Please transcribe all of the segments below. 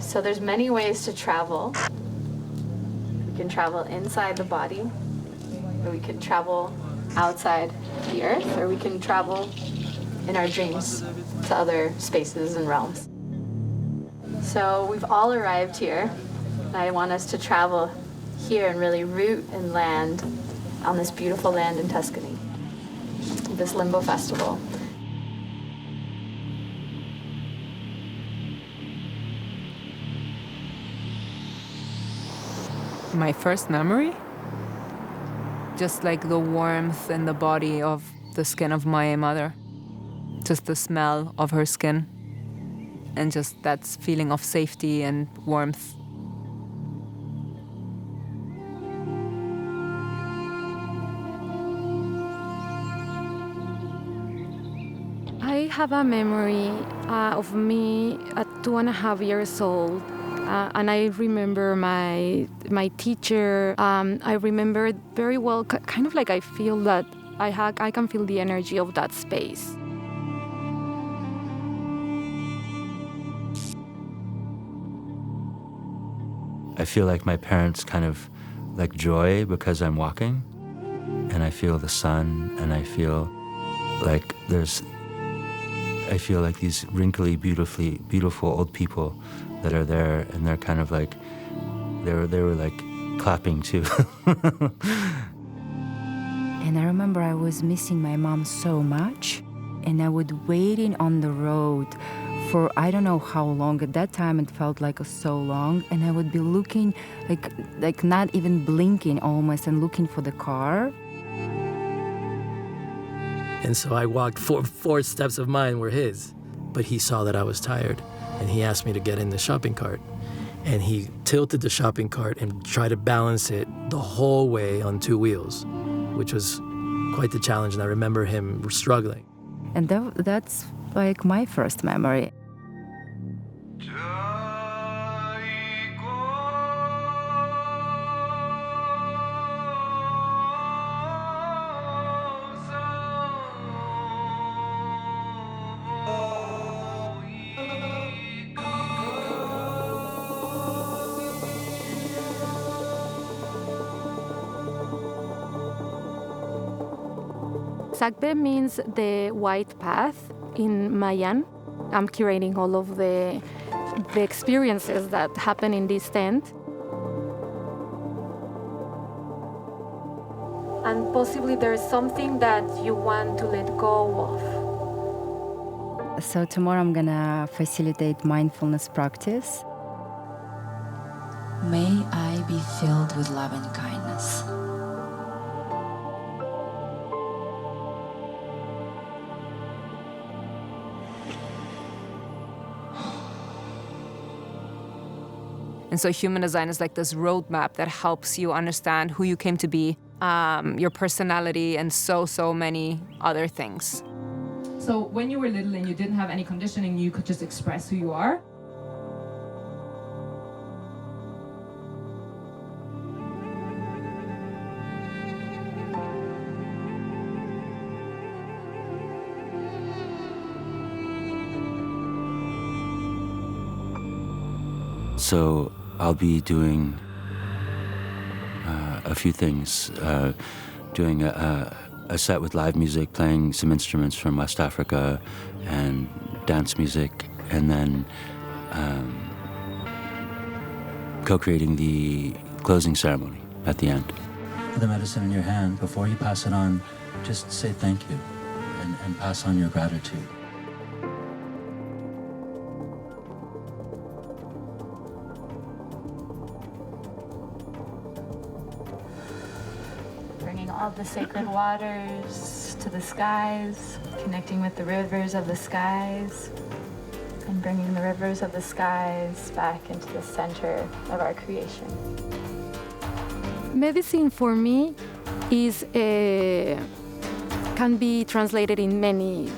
So there's many ways to travel. We can travel inside the body, or we can travel outside the earth, or we can travel in our dreams to other spaces and realms. So we've all arrived here, and I want us to travel here and really root and land on this beautiful land in Tuscany, this Limbo Festival. My first memory? Just like the warmth in the body of the skin of my mother. Just the smell of her skin. And just that feeling of safety and warmth. I have a memory of me at 2.5 years old. And I remember my teacher. I remember very well, kind of like I feel that I can feel the energy of that space. I feel like my parents kind of like joy because I'm walking, and I feel the sun, and I feel like these wrinkly, beautiful old people that are there, and they're kind of like, they were like clapping too. And I remember I was missing my mom so much, and I would waiting on the road for I don't know how long. At that time it felt like so long, and I would be looking like not even blinking almost, and looking for the car. And so I walked four steps of mine were his, but he saw that I was tired, and he asked me to get in the shopping cart. And he tilted the shopping cart and tried to balance it the whole way on 2 wheels, which was quite the challenge, and I remember him struggling. And that's like my first memory. Sagbe means the white path in Mayan. I'm curating all of the experiences that happen in this tent. And possibly there's something that you want to let go of. So tomorrow I'm gonna facilitate mindfulness practice. May I be filled with love and kindness. And so human design is like this roadmap that helps you understand who you came to be, your personality, and so many other things. So when you were little and you didn't have any conditioning, you could just express who you are? So I'll be doing a few things, doing a set with live music, playing some instruments from West Africa and dance music, and then co-creating the closing ceremony at the end. For the medicine in your hand, before you pass it on, just say thank you and pass on your gratitude. Bringing all the sacred waters to the skies, connecting with the rivers of the skies, and bringing the rivers of the skies back into the center of our creation. Medicine for me can be translated in many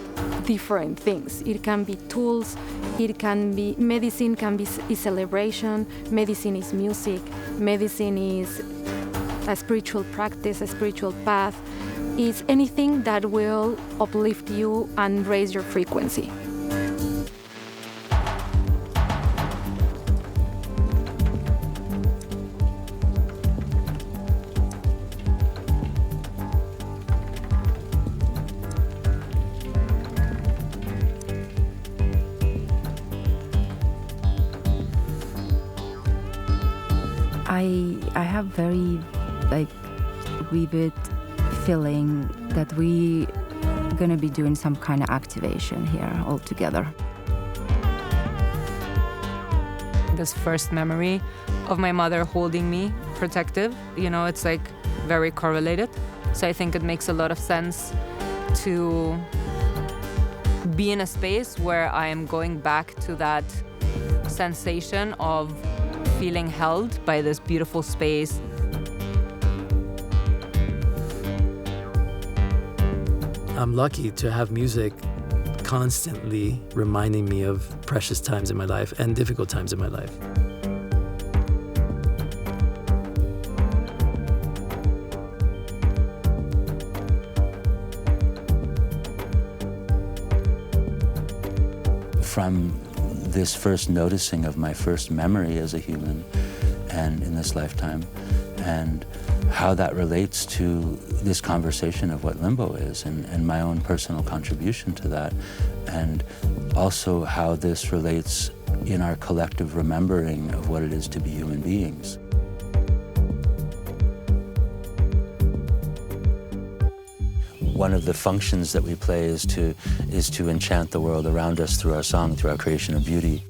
different things. It can be tools, medicine can be celebration, medicine is music, medicine is a spiritual practice, a spiritual path. It's anything that will uplift you and raise your frequency. I have very vivid feeling that we gonna be doing some kind of activation here all together. This first memory of my mother holding me, protective, it's like very correlated. So I think it makes a lot of sense to be in a space where I am going back to that sensation of feeling held by this beautiful space. I'm lucky to have music constantly reminding me of precious times in my life and difficult times in my life. From this first noticing of my first memory as a human and in this lifetime, and how that relates to this conversation of what limbo is and my own personal contribution to that, and also how this relates in our collective remembering of what it is to be human beings. One of the functions that we play is to enchant the world around us through our song, through our creation of beauty.